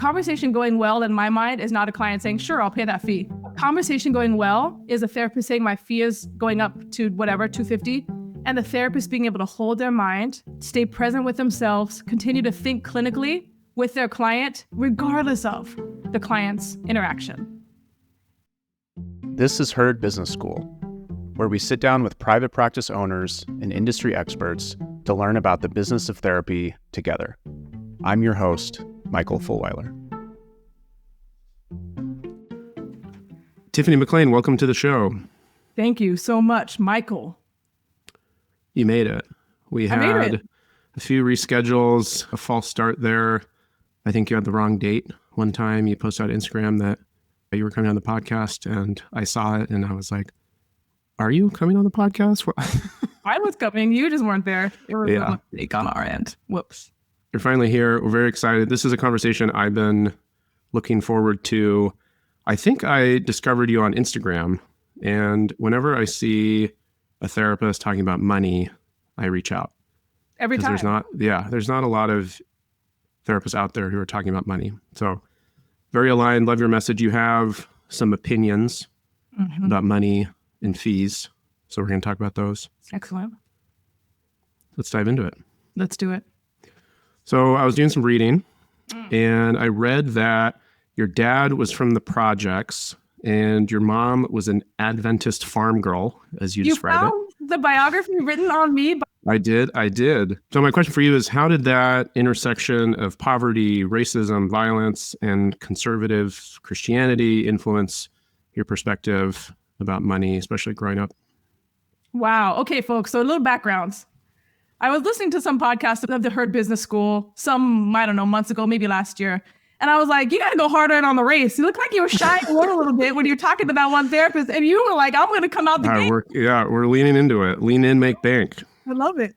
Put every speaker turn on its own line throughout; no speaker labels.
conversation going well in my mind is not a client saying, sure, I'll pay that fee. Conversation going well is a therapist saying my fee is going up to whatever, $250. And the therapist being able to hold their mind, stay present with themselves, continue to think clinically with their client, regardless of the client's interaction.
This is Heard Business School, where we sit down with private practice owners and industry experts to learn about the business of therapy together. I'm your host, Michael Fulwiler.
Tiffany McLain, welcome to the show.
Thank you so much, Michael.
You made it. We had a few reschedules, a false start there. I think you had the wrong date. One time you posted on Instagram that you were coming on the podcast, and I saw it and I was like, are you coming on the podcast?
I was coming. You just weren't there. It was a mistake on our end. Whoops.
You're finally here. We're very excited. This is a conversation I've been looking forward to. I think I discovered you on Instagram, and whenever I see a therapist talking about money, I reach out.
Every time.
There's not a lot of therapists out there who are talking about money. So very aligned. Love your message. You have some opinions about money and fees. So we're going to talk about those.
Excellent.
Let's dive into it.
Let's do it.
So I was doing some reading and I read that your dad was from the projects and your mom was an Adventist farm girl, as you described it.
You found the biography written on me?
I did. So my question for you is, how did that intersection of poverty, racism, violence, and conservative Christianity influence your perspective about money, especially growing up?
Wow. Okay, folks. So a little backgrounds. I was listening to some podcast of the Heard Business School months ago, maybe last year. And I was like, you got to go harder in on the race. You look like you were shying away a little bit when you were talking to that one therapist. And you were like, I'm going to come out the gate.
We're leaning into it. Lean in, make bank.
I love it.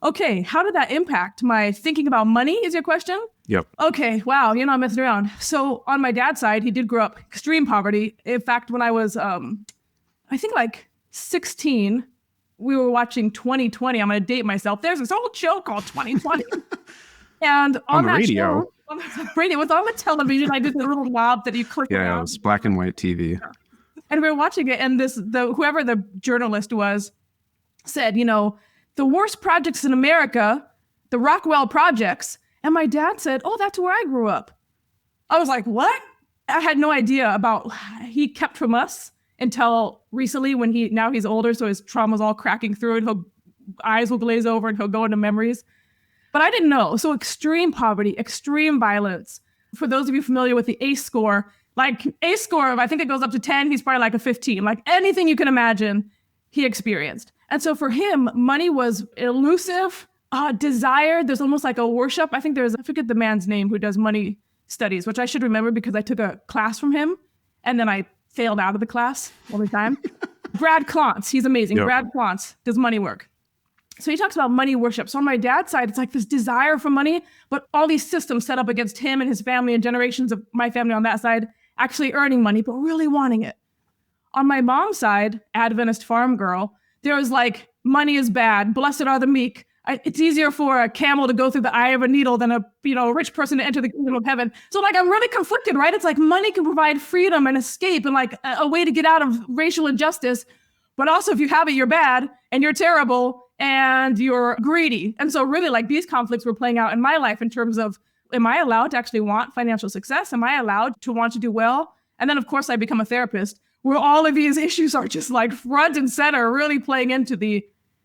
Okay. How did that impact my thinking about money is your question?
Yep.
Okay. Wow. You're not messing around. So on my dad's side, he did grow up extreme poverty. In fact, when I was, I think like 16, we were watching 2020. I'm going to date myself. There's this old show called 2020. And on that
radio.
Show, on the radio, it was on the television. I did the little knob that you click around.
Yeah, it was black and white TV.
And we were watching it, and whoever the journalist was said, the worst projects in America, the Rockwell projects. And my dad said, oh, that's where I grew up. I was like, what? I had no idea about, he kept from us until recently when he's older, so his trauma's all cracking through and eyes will glaze over and he'll go into memories. But I didn't know. So extreme poverty, extreme violence. For those of you familiar with the ACE score, like ACE score, I think it goes up to 10. He's probably like a 15. Like anything you can imagine, he experienced. And so for him, money was elusive, desired. There's almost like a worship. I forget the man's name who does money studies, which I should remember because I took a class from him. And then I failed out of the class all the time. Brad Klontz, he's amazing. Yep. Brad Klontz does money work. So he talks about money worship. So on my dad's side, it's like this desire for money, but all these systems set up against him and his family and generations of my family on that side actually earning money, but really wanting it. On my mom's side, Adventist farm girl, there was like, money is bad. Blessed are the meek. It's easier for a camel to go through the eye of a needle than a rich person to enter the kingdom of heaven. So like, I'm really conflicted, right? It's like money can provide freedom and escape and like a way to get out of racial injustice. But also if you have it, you're bad and you're terrible and you're greedy. And so really like these conflicts were playing out in my life in terms of, am I allowed to actually want financial success? Am I allowed to want to do well? And then of course I become a therapist where all of these issues are just like front and center, really playing into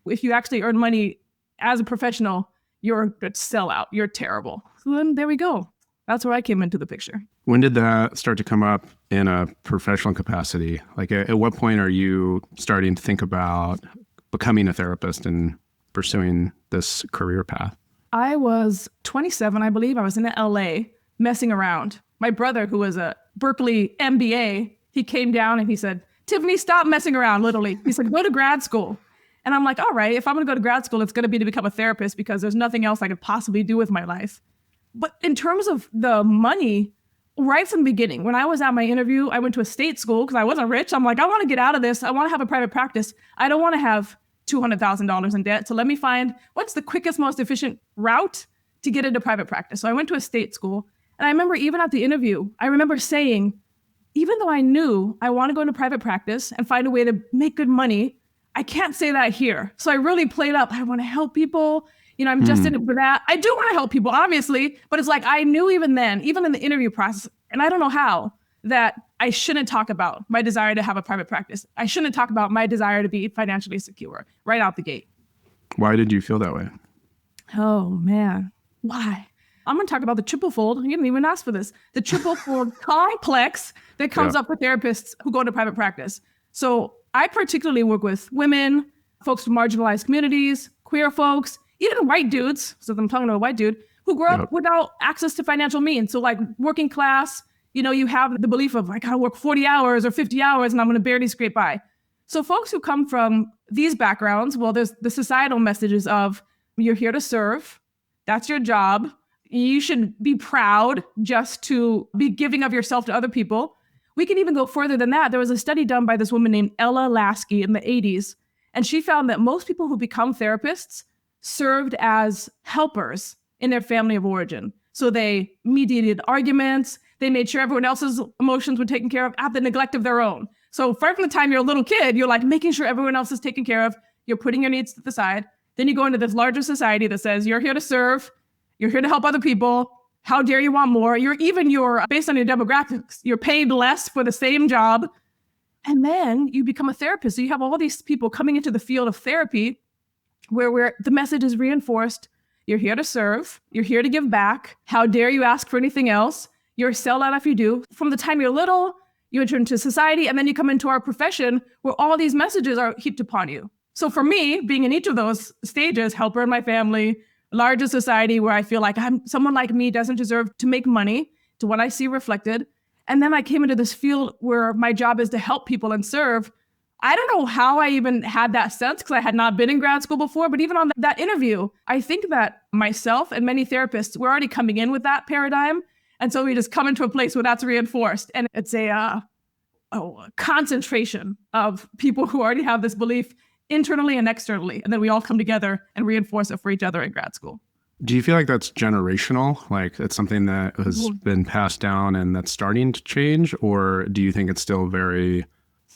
if you actually earn money as a professional, you're a sellout. You're terrible. So then there we go. That's where I came into the picture.
When did that start to come up in a professional capacity? Like at what point are you starting to think about becoming a therapist and pursuing this career path?
I was 27, I believe. I was in LA messing around. My brother, who was a Berkeley MBA, he came down and he said, Tiffany, stop messing around, literally. He said, go to grad school. And I'm like, all right, if I'm going to go to grad school, it's going to be to become a therapist because there's nothing else I could possibly do with my life. But in terms of the money, right from the beginning, when I was at my interview, I went to a state school because I wasn't rich. I'm like, I want to get out of this. I want to have a private practice. I don't want to have $200,000 in debt. So let me find what's the quickest, most efficient route to get into private practice. So I went to a state school. And I remember even at the interview, I remember saying, even though I knew I want to go into private practice and find a way to make good money, I can't say that here. So I really played up. I want to help people. I'm just in it for that. I do want to help people, obviously, but it's like I knew even then, even in the interview process, and I don't know how, that I shouldn't talk about my desire to have a private practice. I shouldn't talk about my desire to be financially secure right out the gate.
Why did you feel that way?
Oh, man. Why? I'm going to talk about the triple fold. You didn't even ask for this. The triple fold complex that comes up for therapists who go into private practice. So I particularly work with women, folks from marginalized communities, queer folks, even white dudes. So I'm talking to a white dude who grew up without access to financial means. So like working class, you have the belief of I got to work 40 hours or 50 hours and I'm going to barely scrape by. So folks who come from these backgrounds, well, there's the societal messages of you're here to serve. That's your job. You should be proud just to be giving of yourself to other people. We can even go further than that. There was a study done by this woman named Ella Lasky in the 80s, and she found that most people who become therapists served as helpers in their family of origin. So they mediated arguments. They made sure everyone else's emotions were taken care of at the neglect of their own. So from the time you're a little kid, you're like making sure everyone else is taken care of. You're putting your needs to the side. Then you go into this larger society that says you're here to serve. You're here to help other people. How dare you want more? Based on your demographics, you're paid less for the same job. And then you become a therapist. So you have all these people coming into the field of therapy where the message is reinforced. You're here to serve. You're here to give back. How dare you ask for anything else? You're a sellout if you do. From the time you're little, you enter into society, and then you come into our profession where all these messages are heaped upon you. So for me, being in each of those stages, helper in my family, larger society where I feel like someone like me doesn't deserve to make money, to what I see reflected. And then I came into this field where my job is to help people and serve. I don't know how I even had that sense because I had not been in grad school before, but even on that interview, I think that myself and many therapists were already coming in with that paradigm. And so we just come into a place where that's reinforced. And it's a concentration of people who already have this belief internally and externally. And then we all come together and reinforce it for each other in grad school.
Do you feel like that's generational? Like it's something that has been passed down and that's starting to change? Or do you think it's still very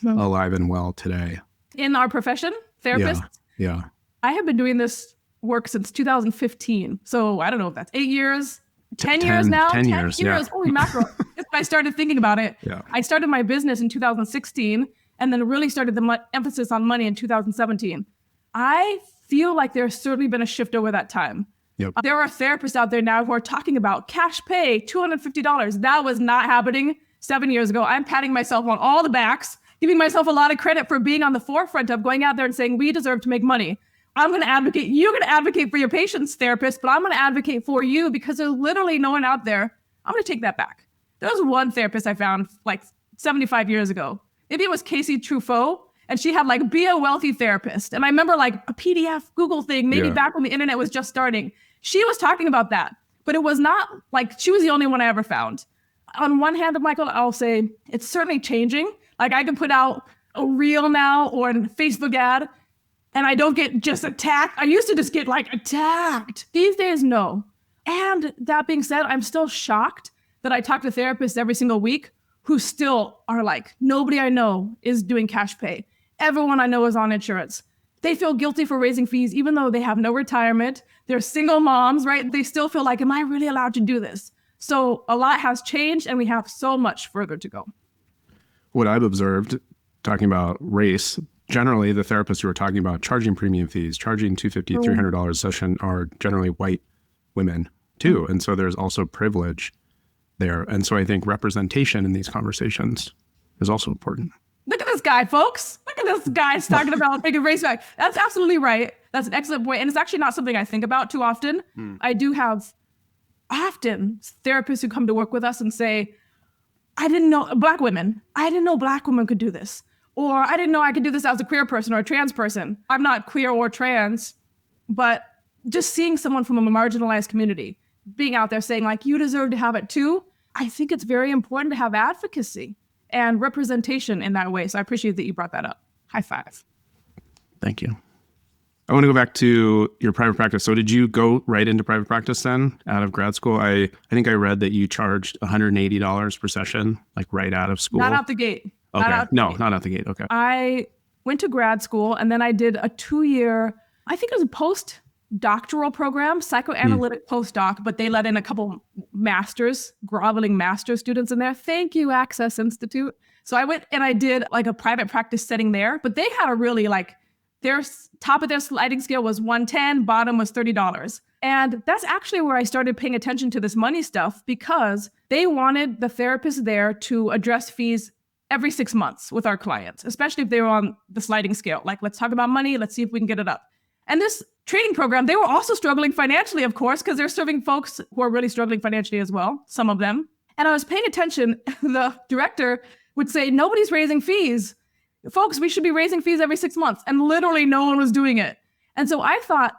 alive and well today? In
our profession, therapists?
Yeah.
I have been doing this work since 2015. So I don't know if that's 8 years, 10 years now?
10 years. Yeah.
Holy mackerel. That's when I started thinking about it.
Yeah.
I started my business in 2016 and then really started the emphasis on money in 2017. I feel like there's certainly been a shift over that time.
Yep.
There are therapists out there now who are talking about cash pay, $250. That was not happening 7 years ago. I'm patting myself on all the backs, giving myself a lot of credit for being on the forefront of going out there and saying, we deserve to make money. I'm going to advocate. You're going to advocate for your patients, therapist, but I'm going to advocate for you because there's literally no one out there. I'm going to take that back. There was one therapist I found like 75 years ago. Maybe it was Casey Truffaut, and she had like Be a Wealthy Therapist. And I remember like a PDF Google thing, maybe back when the internet was just starting. She was talking about that, but it was not like she was the only one I ever found. On one hand, Michael, I'll say it's certainly changing. Like I can put out a reel now or a Facebook ad and I don't get just attacked. I used to just get like attacked. These days, no. And that being said, I'm still shocked that I talk to therapists every single week who still are like, nobody I know is doing cash pay. Everyone I know is on insurance. They feel guilty for raising fees, even though they have no retirement. They're single moms, right? They still feel like, am I really allowed to do this? So a lot has changed and we have so much further to go.
What I've observed, talking about race, generally the therapists who are talking about charging premium fees, charging $250, $300 a session are generally white women too. And so there's also privilege there. And so I think representation in these conversations is also important.
Look at this guy, folks. Look at this guy talking about taking race back. That's absolutely right. That's an excellent point. And it's actually not something I think about too often. I do have often therapists who come to work with us and say, I didn't know Black women could do this. Or I didn't know I could do this as a queer person or a trans person. I'm not queer or trans, but just seeing someone from a marginalized community being out there saying like, you deserve to have it too. I think it's very important to have advocacy and representation in that way. So I appreciate that you brought that up. High five.
Thank you. I want to go back to your private practice. So did you go right into private practice then out of grad school? I think I read that you charged $180 per session, like right out of school.
Not out the gate.
Okay.
Not
out the gate. Okay.
I went to grad school and then I did a 2-year, I think it was a postdoctoral program, psychoanalytic postdoc, but they let in a couple groveling master's students in there. Thank you, Access Institute. So I went and I did like a private practice setting there, but they had a really like, their top of their sliding scale was $110, bottom was $30. And that's actually where I started paying attention to this money stuff because they wanted the therapist there to address fees every 6 months with our clients, especially if they were on the sliding scale. Like, let's talk about money. Let's see if we can get it up. And this training program, they were also struggling financially, of course, because they're serving folks who are really struggling financially as well, some of them. And I was paying attention. The director would say, nobody's raising fees. Folks, we should be raising fees every 6 months. And literally no one was doing it. And so I thought,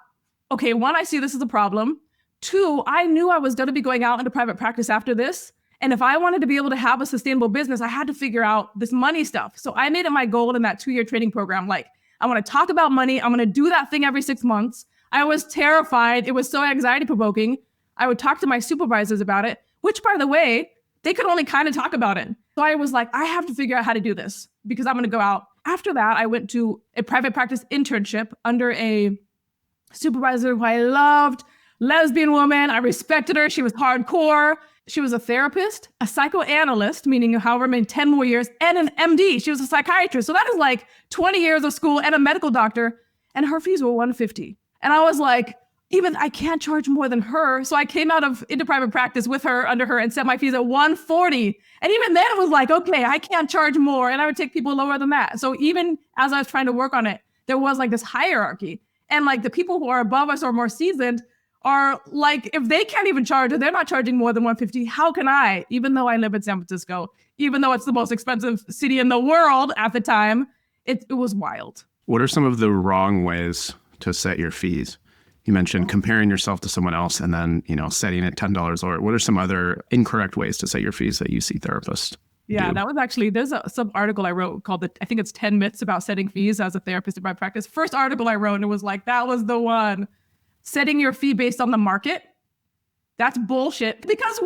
okay, 1, I see this as a problem. 2, I knew I was going to be going out into private practice after this. And if I wanted to be able to have a sustainable business, I had to figure out this money stuff. So I made it my goal in that 2-year training program. Like, I want to talk about money. I'm going to do that thing every 6 months. I was terrified. It was so anxiety provoking. I would talk to my supervisors about it, which, by the way, they could only kind of talk about it. So I was like, I have to figure out how to do this because I'm going to go out. After that, I went to a private practice internship under a supervisor who I loved, lesbian woman. I respected her. She was hardcore. She was a therapist, a psychoanalyst, meaning however many 10 more years, and an MD. She was a psychiatrist. So that is like 20 years of school and a medical doctor. And her fees were $150. And I was like, even I can't charge more than her. So I came into private practice with her, under her, and set my fees at $140. And even then it was like, okay, I can't charge more. And I would take people lower than that. So even as I was trying to work on it, there was like this hierarchy. And like the people who are above us or more seasoned are like, if they can't even charge, or they're not charging more than $150, how can I? Even though I live in San Francisco, even though it's the most expensive city in the world at the time, it was wild.
What are some of the wrong ways to set your fees? You mentioned comparing yourself to someone else and then, setting it $10 lower. What are some other incorrect ways to set your fees that you see therapists do?
That was actually, there's some article I wrote called I think it's 10 myths about setting fees as a therapist in my practice. First article I wrote, and it was like, that was the one. Setting your fee based on the market. That's bullshit. Because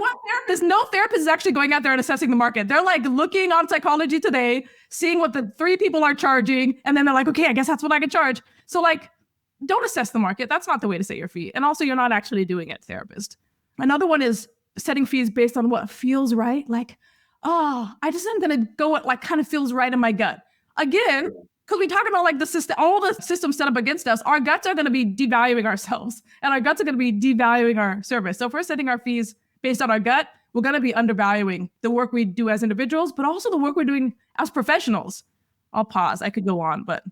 no therapist is actually going out there and assessing the market. They're like looking on Psychology Today, seeing what the 3 people are charging. And then they're like, okay, I guess that's what I can charge. So like, don't assess the market. That's not the way to set your fee. And also you're not actually doing it, therapist. Another one is setting fees based on what feels right. Like, I just am going to go what like kind of feels right in my gut. Again, because we talk about like the system, all the systems set up against us, our guts are going to be devaluing ourselves and our guts are going to be devaluing our service. So if we're setting our fees based on our gut, we're going to be undervaluing the work we do as individuals, but also the work we're doing as professionals. I'll pause. I could go on, but.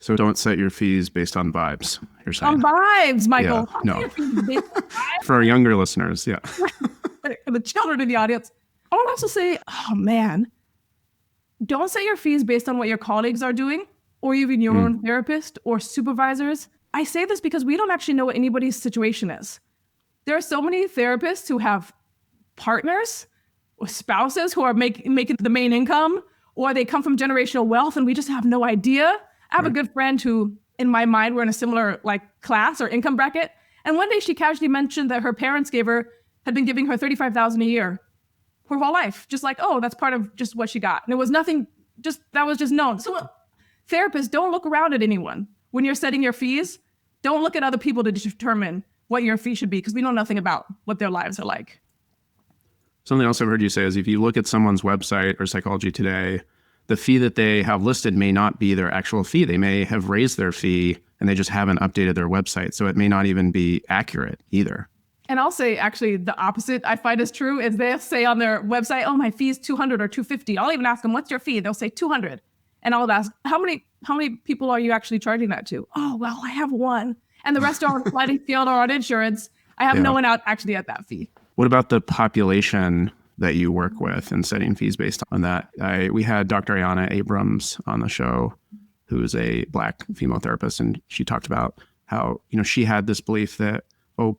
So don't set your fees based on vibes, you're saying.
On vibes, Michael.
Yeah, no. For our younger listeners, yeah.
For the children in the audience. I would also say, don't set your fees based on what your colleagues are doing or even your own therapist or supervisors. I say this because we don't actually know what anybody's situation is. There are so many therapists who have partners or spouses who are making the main income, or they come from generational wealth and we just have no idea. I have a good friend who, in my mind, we're in a similar like class or income bracket. And one day she casually mentioned that her parents had been giving her $35,000 a year her whole life. Just like, that's part of just what she got. And it was nothing, that was just known. So therapists, don't look around at anyone. When you're setting your fees, don't look at other people to determine what your fee should be, because we know nothing about what their lives are like.
Something else I've heard you say is if you look at someone's website or Psychology Today, the fee that they have listed may not be their actual fee. They may have raised their fee and they just haven't updated their website. So it may not even be accurate either.
And I'll say actually the opposite I find is true is they'll say on their website, my fee is $200 or $250. I'll even ask them, what's your fee? They'll say $200. And I'll ask, how many people are you actually charging that to? Oh, well, I have one. And the rest are on sliding scale or on insurance. I have no one out actually at that fee.
What about the population that you work with and setting fees based on that? We had Dr. Ayanna Abrams on the show, who is a Black female therapist, and she talked about how, she had this belief that,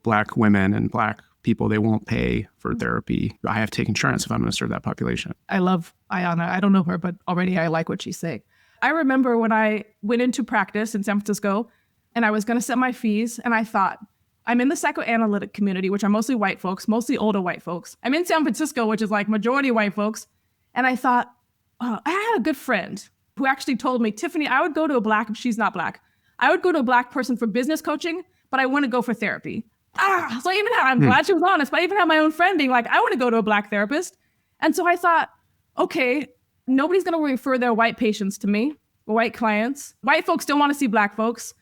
Black women and Black people, they won't pay for therapy. I have to take insurance if I'm going to serve that population.
I love Ayanna. I don't know her, but already I like what she's saying. I remember when I went into practice in San Francisco, and I was going to set my fees. And I thought, I'm in the psychoanalytic community, which are mostly white folks, mostly older white folks. I'm in San Francisco, which is like majority white folks. And I thought, I had a good friend who actually told me, Tiffany, I would go to a Black, she's not Black, I would go to a Black person for business coaching, but I want to go for therapy. So even I'm glad she was honest, but I even had my own friend being like, I want to go to a Black therapist. And so I thought, okay, nobody's going to refer their white patients to me, white clients. White folks don't want to see Black folks.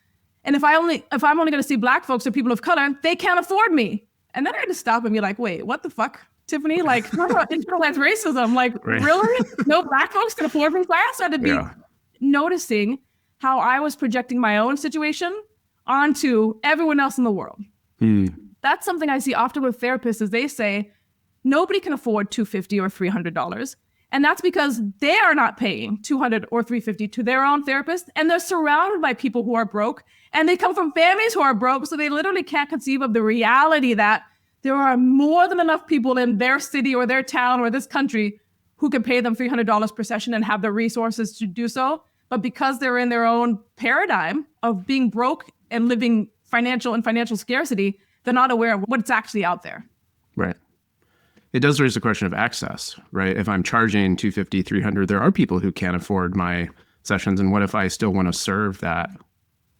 And if I'm only going to see Black folks or people of color, they can't afford me. And then I had to stop and be like, wait, what the fuck, Tiffany? Like, talk about internalized racism. Like, really? No Black folks can afford me? So I started to be noticing how I was projecting my own situation onto everyone else in the world. That's something I see often with therapists is they say, nobody can afford $250 or $300. And that's because they are not paying $200 or $350 to their own therapist. And they're surrounded by people who are broke. And they come from families who are broke. So they literally can't conceive of the reality that there are more than enough people in their city or their town or this country who can pay them $300 per session and have the resources to do so. But because they're in their own paradigm of being broke and living financial scarcity, they're not aware of what's actually out there.
Right. It does raise the question of access, right? If I'm charging $250, $300, there are people who can't afford my sessions. And what if I still want to serve that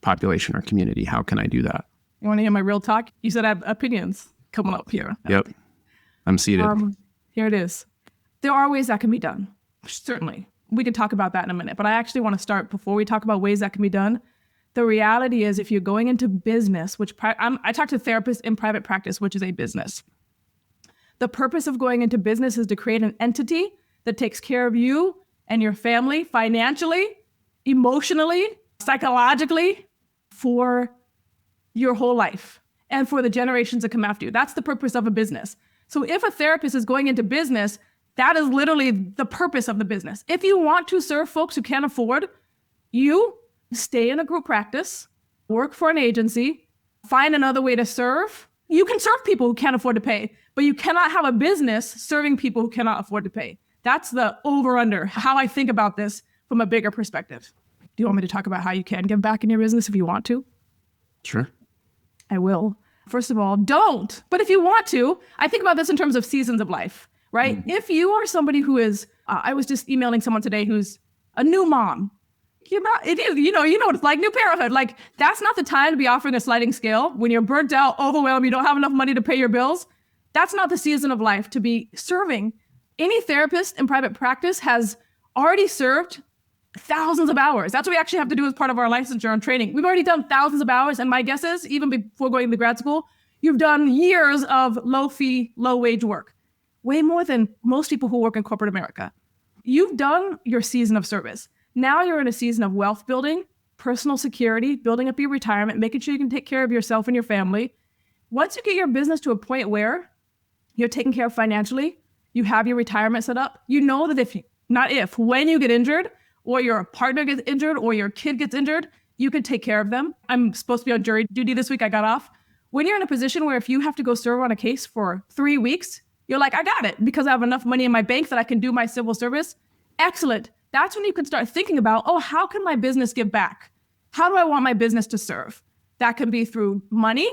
population or community? How can I do that?
You want to hear my real talk? You said I have opinions coming up here.
Yep. I'm seated.
Here it is. There are ways that can be done. Certainly. We can talk about that in a minute. But I actually want to start before we talk about ways that can be done. The reality is if you're going into business, which I talk to therapists in private practice, which is a business. The purpose of going into business is to create an entity that takes care of you and your family financially, emotionally, psychologically for your whole life and for the generations that come after you. That's the purpose of a business. So if a therapist is going into business, that is literally the purpose of the business. If you want to serve folks who can't afford, you stay in a group practice, work for an agency, find another way to serve. You can serve people who can't afford to pay, but you cannot have a business serving people who cannot afford to pay. That's the over-under, how I think about this from a bigger perspective. Do you want me to talk about how you can give back in your business if you want to?
Sure.
I will. First of all, don't. But if you want to, I think about this in terms of seasons of life, right? If you are somebody who is, I was just emailing someone today who's a new mom. You know what it's like, new parenthood. Like, that's not the time to be offering a sliding scale when you're burnt out, overwhelmed, you don't have enough money to pay your bills. That's not the season of life to be serving. Any therapist in private practice has already served thousands of hours. That's what we actually have to do as part of our licensure and training. We've already done thousands of hours. And my guess is, even before going to grad school, you've done years of low fee, low wage work. Way more than most people who work in corporate America. You've done your season of service. Now you're in a season of wealth building, personal security, building up your retirement, making sure you can take care of yourself and your family. Once you get your business to a point where you're taken care of financially, you have your retirement set up, you know that when you get injured or your partner gets injured or your kid gets injured, you can take care of them. I'm supposed to be on jury duty this week. I got off. When you're in a position where if you have to go serve on a case for 3 weeks, you're like, I got it because I have enough money in my bank that I can do my civil service. Excellent. That's when you can start thinking about, how can my business give back? How do I want my business to serve? That can be through money,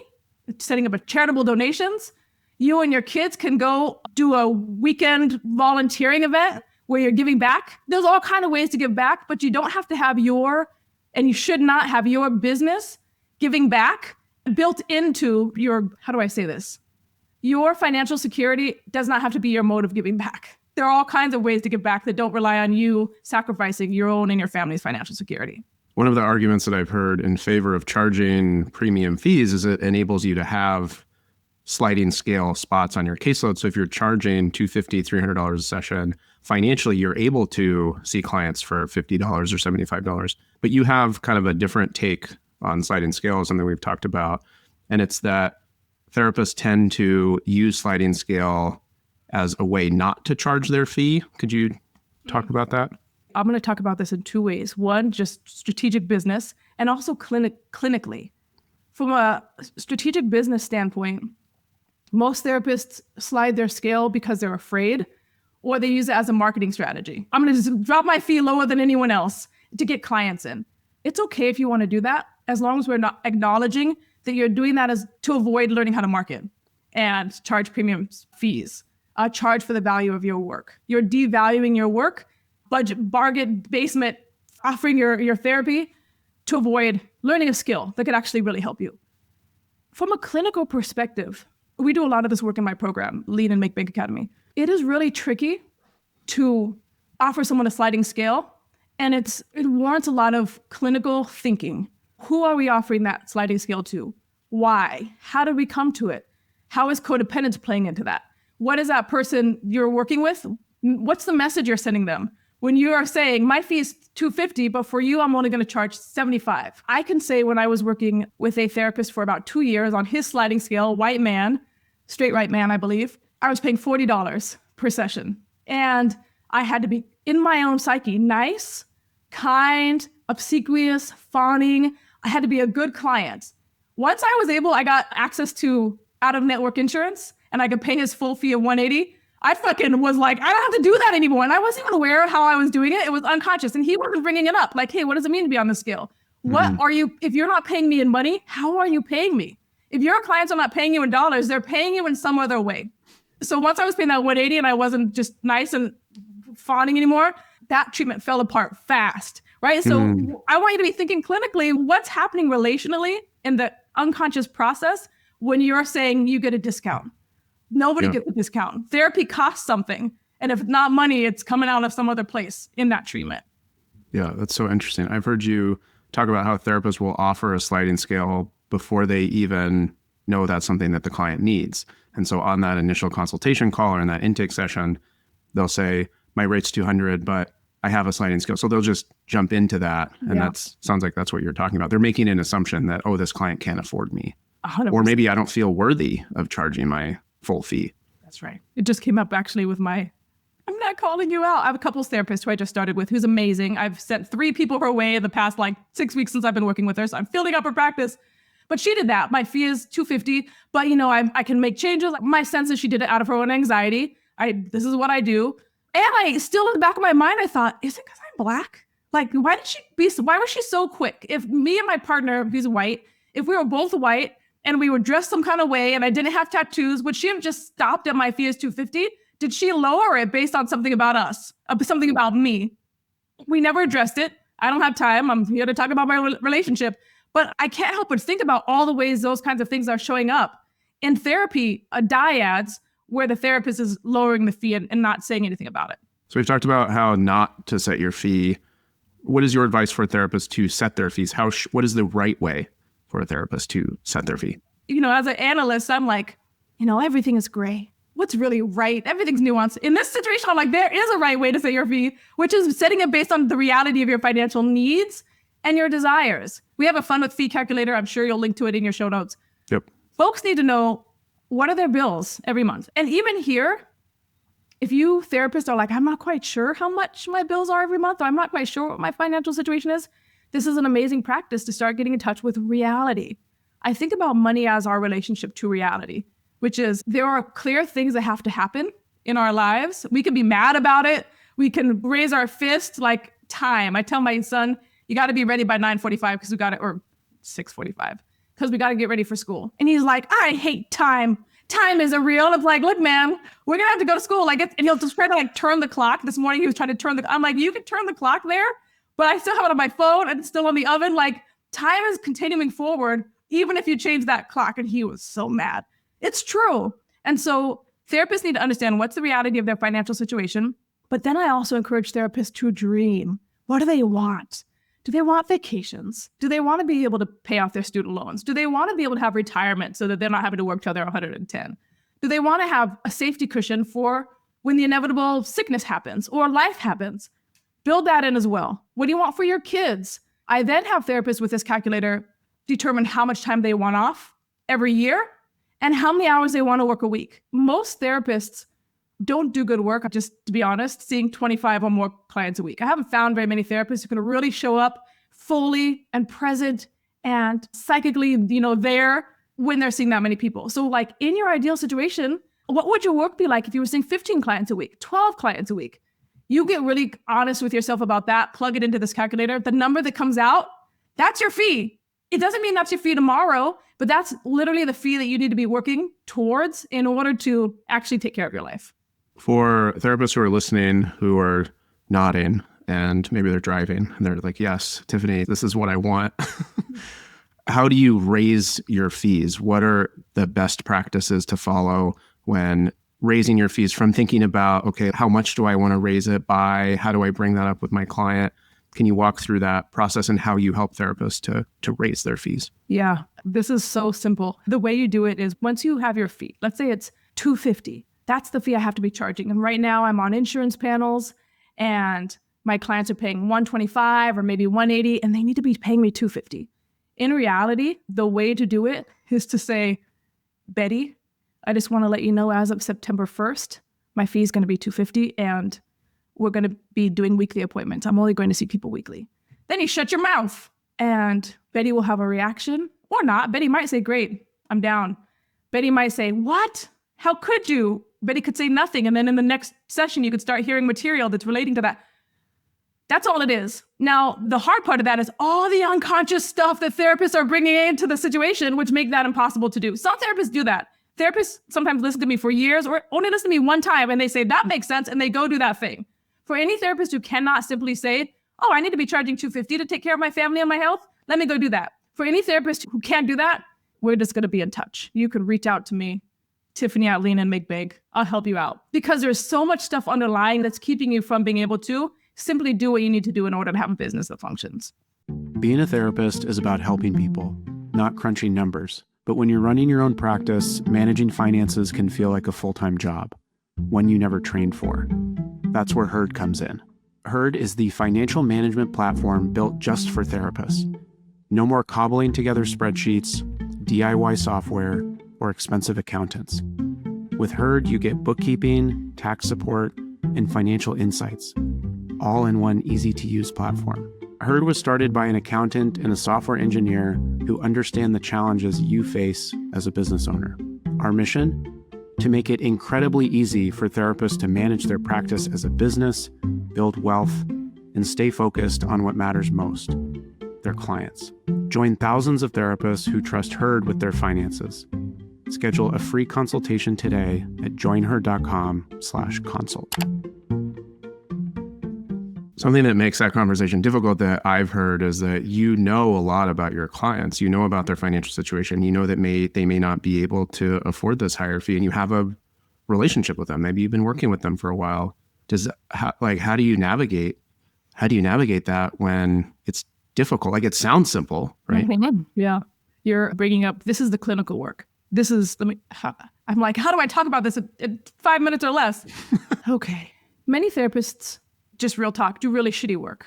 setting up charitable donations. You and your kids can go do a weekend volunteering event where you're giving back. There's all kinds of ways to give back, but you don't have to have and you should not have your business giving back built into your, how do I say this? Your financial security does not have to be your mode of giving back. There are all kinds of ways to give back that don't rely on you sacrificing your own and your family's financial security.
One of the arguments that I've heard in favor of charging premium fees is it enables you to have sliding scale spots on your caseload. So if you're charging $250, $300 a session, financially, you're able to see clients for $50 or $75. But you have kind of a different take on sliding scale, something we've talked about. And it's that therapists tend to use sliding scale as a way not to charge their fee. Could you talk about that?
I'm going to talk about this in two ways. One, just strategic business, and also clinically. From a strategic business standpoint, most therapists slide their scale because they're afraid, or they use it as a marketing strategy. I'm going to just drop my fee lower than anyone else to get clients in. It's okay if you want to do that. as long as we're not acknowledging that you're doing that as to avoid learning how to market and charge premium fees, charge for the value of your work. You're devaluing your work, budget, bargain, basement, offering your therapy to avoid learning a skill that could actually really help you. From a clinical perspective, we do a lot of this work in my program, Lead and Make Big Academy. It is really tricky to offer someone a sliding scale, and it warrants a lot of clinical thinking. Who are we offering that sliding scale to? Why? How did we come to it? How is codependence playing into that? What is that person you're working with? What's the message you're sending them? When you are saying, my fee is $250, but for you, I'm only going to charge $75. I can say when I was working with a therapist for about 2 years on his sliding scale, white man, straight right man, I believe, I was paying $40 per session. And I had to be, in my own psyche, nice, kind, obsequious, fawning. I had to be a good client. Once I got access to out-of-network insurance, and I could pay his full fee of $180, I fucking was like, I don't have to do that anymore. And I wasn't even aware of how I was doing it. It was unconscious. And he wasn't bringing it up. Like, hey, what does it mean to be on the scale? What are you, if you're not paying me in money, how are you paying me? If your clients are not paying you in dollars, they're paying you in some other way. So once I was paying that $180 and I wasn't just nice and fawning anymore, that treatment fell apart fast, right? So I want you to be thinking clinically, what's happening relationally in the unconscious process when you're saying you get a discount. Nobody gets a discount. Therapy costs something. And if it's not money, it's coming out of some other place in that treatment.
Yeah, that's so interesting. I've heard you talk about how therapists will offer a sliding scale before they even know that's something that the client needs. And so on that initial consultation call or in that intake session, they'll say, my rate's $200, but I have a sliding scale. So they'll just jump into that. And sounds like that's what you're talking about. They're making an assumption that, oh, this client can't afford me.
100%.
Or maybe I don't feel worthy of charging my full fee.
That's right. It just came up actually with I'm not calling you out. I have a couple of therapists who I just started with who's amazing. I've sent 3 people her way in the past 6 weeks since I've been working with her. So I'm filling up her practice. But she did that. My fee is $250, but I can make changes. My sense is she did it out of her own anxiety. This is what I do. And I still in the back of my mind, I thought, is it because I'm Black? Why was she so quick? If me and my partner, who's white, if we were both white and we were dressed some kind of way and I didn't have tattoos, would she have just stopped at my fee is $250? Did she lower it based on something about us, something about me? We never addressed it. I don't have time. I'm here to talk about my relationship. But I can't help but think about all the ways those kinds of things are showing up in therapy, dyads, where the therapist is lowering the fee and not saying anything about it.
So we've talked about how not to set your fee. What is your advice for a therapist to set their fees? What is the right way for a therapist to set their fee?
As an analyst, I'm like, everything is gray. What's really right? Everything's nuanced. In this situation, I'm like, there is a right way to set your fee, which is setting it based on the reality of your financial needs and your desires. We have a fun with fee calculator. I'm sure you'll link to it in your show notes.
Yep.
Folks need to know, what are their bills every month? And even here, if you therapists are like, I'm not quite sure how much my bills are every month, or I'm not quite sure what my financial situation is, this is an amazing practice to start getting in touch with reality. I think about money as our relationship to reality, which is there are clear things that have to happen in our lives. We can be mad about it. We can raise our fist, like time. I tell my son, you got to be ready by 9:45 because we got it, or 6:45 because we got to get ready for school. And he's like, I hate time. Time isn't real. It's like, look, man, we're going to have to go to school. And he'll just try to turn the clock. This morning he was trying to I'm like, you can turn the clock there, but I still have it on my phone and it's still on the oven. Time is continuing forward, even if you change that clock. And he was so mad. It's true. And so therapists need to understand what's the reality of their financial situation. But then I also encourage therapists to dream. What do they want? Do they want vacations? Do they want to be able to pay off their student loans? Do they want to be able to have retirement so that they're not having to work till they're 110? Do they want to have a safety cushion for when the inevitable sickness happens or life happens? Build that in as well. What do you want for your kids? I then have therapists with this calculator determine how much time they want off every year and how many hours they want to work a week. Most therapists don't do good work, just to be honest, seeing 25 or more clients a week. I haven't found very many therapists who can really show up fully and present and psychically, there when they're seeing that many people. So in your ideal situation, what would your work be like if you were seeing 15 clients a week, 12 clients a week? You get really honest with yourself about that, plug it into this calculator. The number that comes out, that's your fee. It doesn't mean that's your fee tomorrow, but that's literally the fee that you need to be working towards in order to actually take care of your life.
For therapists who are listening, who are nodding, and maybe they're driving, and they're like, yes, Tiffany, this is what I want. How do you raise your fees? What are the best practices to follow when raising your fees, from thinking about, okay, how much do I want to raise it by? How do I bring that up with my client? Can you walk through that process and how you help therapists to raise their fees?
Yeah, this is so simple. The way you do it is once you have your fee, let's say it's $250. That's the fee I have to be charging. And right now I'm on insurance panels and my clients are paying $125 or maybe $180, and they need to be paying me $250. In reality, the way to do it is to say, Betty, I just want to let you know as of September 1st, my fee is going to be $250 and we're going to be doing weekly appointments. I'm only going to see people weekly. Then you shut your mouth and Betty will have a reaction or not. Betty might say, great, I'm down. Betty might say, what? How could you? Betty could say nothing. And then in the next session, you could start hearing material that's relating to that. That's all it is. Now, the hard part of that is all the unconscious stuff that therapists are bringing into the situation, which make that impossible to do. Some therapists do that. Therapists sometimes listen to me for years or only listen to me one time and they say, that makes sense. And they go do that thing. For any therapist who cannot simply say, oh, I need to be charging $250 to take care of my family and my health, let me go do that. For any therapist who can't do that, we're just going to be in touch. You could reach out to me, Tiffany at Lean and Make Big. I'll help you out because there's so much stuff underlying that's keeping you from being able to simply do what you need to do in order to have a business that functions.
Being a therapist is about helping people, not crunching numbers. But when you're running your own practice, managing finances can feel like a full-time job, one you never trained for. That's where Herd comes in. Herd is the financial management platform built just for therapists. No more cobbling together spreadsheets, DIY software, or expensive accountants. With Herd, you get bookkeeping, tax support, and financial insights, all in one easy-to-use platform. Herd was started by an accountant and a software engineer who understand the challenges you face as a business owner. Our mission? To make it incredibly easy for therapists to manage their practice as a business, build wealth, and stay focused on what matters most, their clients. Join thousands of therapists who trust Herd with their finances. Schedule a free consultation today at joinherd.com/consult.
Something that makes that conversation difficult that I've heard is that you know a lot about your clients. You know about their financial situation. You know that they may not be able to afford this higher fee, and you have a relationship with them. Maybe you've been working with them for a while. How do you navigate that when it's difficult? Like, it sounds simple, right?
Yeah. You're bringing up, this is the clinical work. I'm like, how do I talk about this in 5 minutes or less? Okay. Many therapists, just real talk, do really shitty work.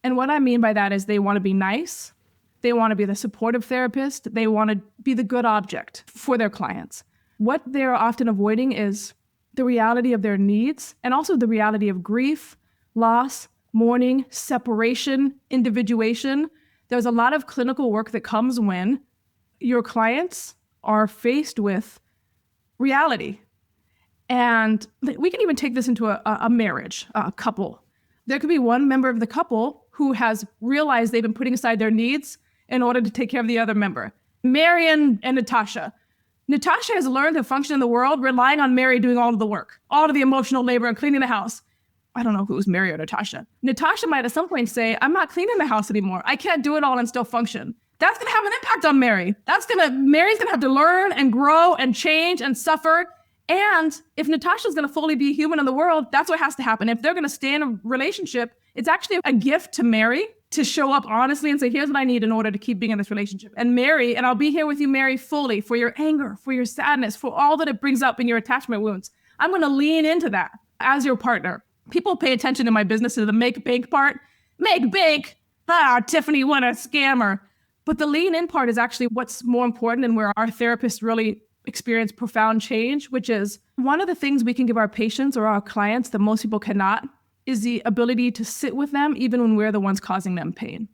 And what I mean by that is they want to be nice. They want to be the supportive therapist. They want to be the good object for their clients. What they're often avoiding is the reality of their needs and also the reality of grief, loss, mourning, separation, individuation. There's a lot of clinical work that comes when your clients are faced with reality. And we can even take this into a marriage, a couple. There could be one member of the couple who has realized they've been putting aside their needs in order to take care of the other member. Mary and Natasha. Natasha has learned to function in the world relying on Mary doing all of the work, all of the emotional labor and cleaning the house. I don't know who's Mary or Natasha. Natasha might at some point say, I'm not cleaning the house anymore. I can't do it all and still function. That's going to have an impact on Mary. Mary's going to have to learn and grow and change and suffer. And if Natasha's going to fully be human in the world, that's what has to happen. If they're going to stay in a relationship, it's actually a gift to Mary to show up honestly and say, here's what I need in order to keep being in this relationship. And Mary, and I'll be here with you, Mary, fully for your anger, for your sadness, for all that it brings up in your attachment wounds. I'm going to lean into that as your partner. People pay attention in my business to the make bank part. Make bank. Tiffany, what a scammer. But the lean in part is actually what's more important and where our therapists really experience profound change, which is one of the things we can give our patients or our clients that most people cannot is the ability to sit with them even when we're the ones causing them pain.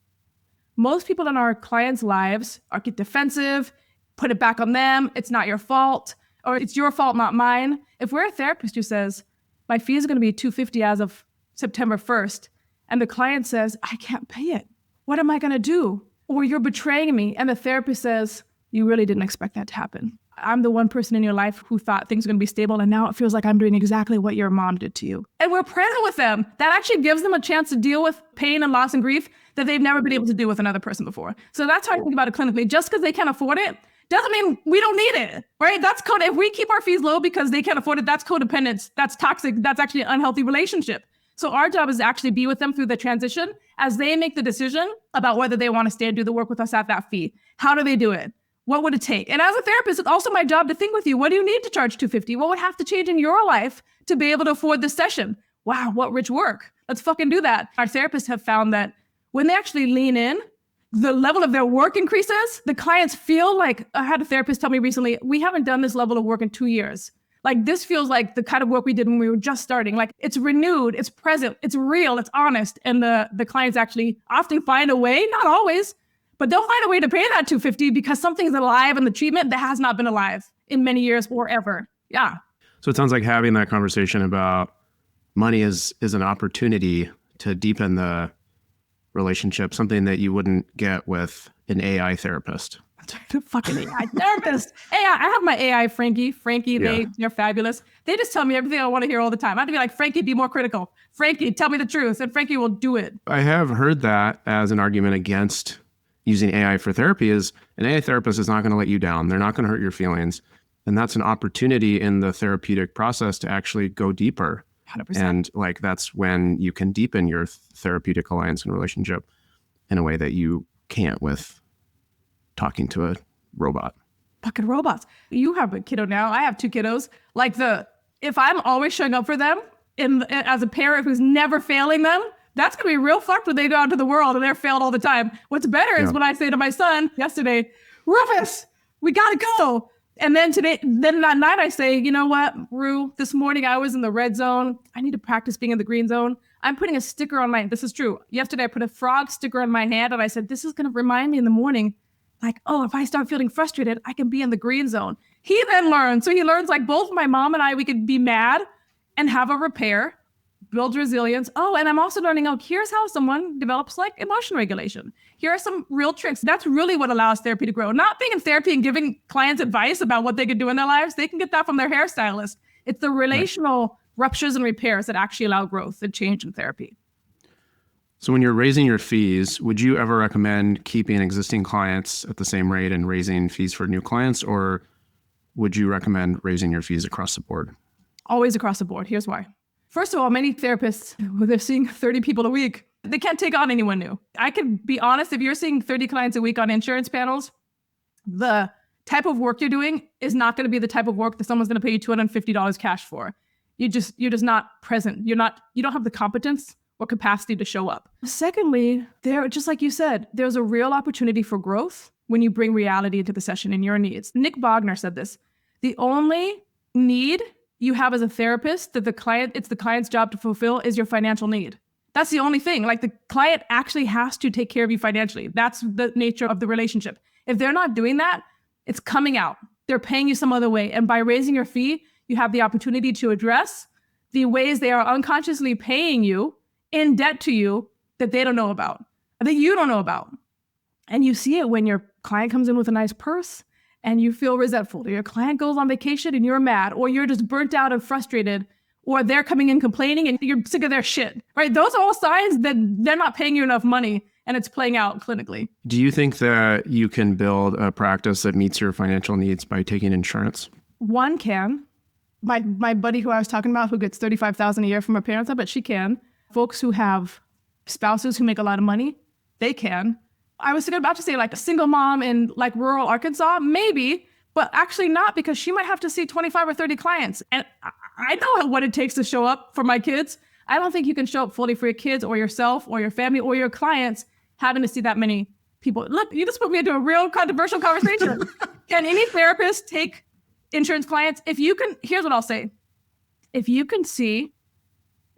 Most people in our clients' lives get defensive, put it back on them, it's not your fault, or it's your fault, not mine. If we're a therapist who says, my fee is going to be $250 as of September 1st, and the client says, I can't pay it, what am I going to do? or you're betraying me. And the therapist says, you really didn't expect that to happen. I'm the one person in your life who thought things were going to be stable. And now it feels like I'm doing exactly what your mom did to you. And we're present with them. That actually gives them a chance to deal with pain and loss and grief that they've never been able to do with another person before. So that's how I think about it clinically. Just because they can't afford it doesn't mean we don't need it, right? That's if we keep our fees low because they can't afford it, that's codependence. That's toxic. That's actually an unhealthy relationship. So our job is to actually be with them through the transition as they make the decision about whether they want to stay and do the work with us at that fee. How do they do it? What would it take? And as a therapist, it's also my job to think with you, what do you need to charge $250? What would have to change in your life to be able to afford this session? Wow, what rich work. Let's fucking do that. Our therapists have found that when they actually lean in, the level of their work increases. The clients feel like, I had a therapist tell me recently, we haven't done this level of work in 2 years. Like this feels like the kind of work we did when we were just starting. Like it's renewed, it's present, it's real, it's honest. And the clients actually often find a way, not always, but they'll find a way to pay that $250 because something's alive in the treatment that has not been alive in many years or ever. Yeah.
So it sounds like having that conversation about money is an opportunity to deepen the relationship, something that you wouldn't get with an AI therapist.
The fucking AI therapist. AI. I have my AI, Frankie.
Yeah.
They're fabulous. They just tell me everything I want to hear all the time. I have to be like, Frankie, be more critical. Frankie, tell me the truth. And Frankie will do it.
I have heard that as an argument against using AI for therapy is an AI therapist is not going to let you down. They're not going to hurt your feelings. And that's an opportunity in the therapeutic process to actually go deeper.
100%.
And like, that's when you can deepen your therapeutic alliance and relationship in a way that you can't with talking to a robot.
Fucking robots. You have a kiddo now. I have 2 kiddos. Like if I'm always showing up for them as a parent who's never failing them, that's going to be real fucked when they go out into the world and they're failed all the time. What's better is when I say to my son yesterday, Rufus, we got to go. And then that night I say, you know what, Rue, this morning I was in the red zone. I need to practice being in the green zone. I'm putting a sticker on this is true. Yesterday I put a frog sticker on my hand and I said, this is going to remind me in the morning, like, oh, if I start feeling frustrated, I can be in the green zone. He then learns. So he learns like both my mom and I, we could be mad and have a repair, build resilience. Oh, and I'm also learning, here's how someone develops like emotion regulation. Here are some real tricks. That's really what allows therapy to grow. Not being in therapy and giving clients advice about what they could do in their lives. They can get that from their hairstylist. It's the relational ruptures and repairs that actually allow growth and change in therapy.
So when you're raising your fees, would you ever recommend keeping existing clients at the same rate and raising fees for new clients? Or would you recommend raising your fees across the board?
Always across the board. Here's why. First of all, many therapists, they're seeing 30 people a week. They can't take on anyone new. I can be honest, if you're seeing 30 clients a week on insurance panels, the type of work you're doing is not going to be the type of work that someone's going to pay you $250 cash for. You're just not present. You don't have the competence or capacity to show up. Secondly, just like you said, there's a real opportunity for growth when you bring reality into the session and your needs. Nick Bogner said this: the only need you have as a therapist that it's the client's job to fulfill is your financial need. That's the only thing. Like the client actually has to take care of you financially. That's the nature of the relationship. If they're not doing that, it's coming out. They're paying you some other way. And by raising your fee, you have the opportunity to address the ways they are unconsciously paying you in debt to you that they don't know about, that you don't know about. And you see it when your client comes in with a nice purse and you feel resentful, or your client goes on vacation and you're mad, or you're just burnt out and frustrated, or they're coming in complaining and you're sick of their shit, right? Those are all signs that they're not paying you enough money and it's playing out clinically.
Do you think that you can build a practice that meets your financial needs by taking insurance?
One can. My buddy who I was talking about, who gets $35,000 a year from her parents, I bet she can. Folks who have spouses who make a lot of money, they can. I was about to say like a single mom in like rural Arkansas, maybe, but actually not, because she might have to see 25 or 30 clients. And I know what it takes to show up for my kids. I don't think you can show up fully for your kids or yourself or your family or your clients having to see that many people. Look, you just put me into a real controversial conversation. Can any therapist take insurance clients? Here's what I'll say. If you can see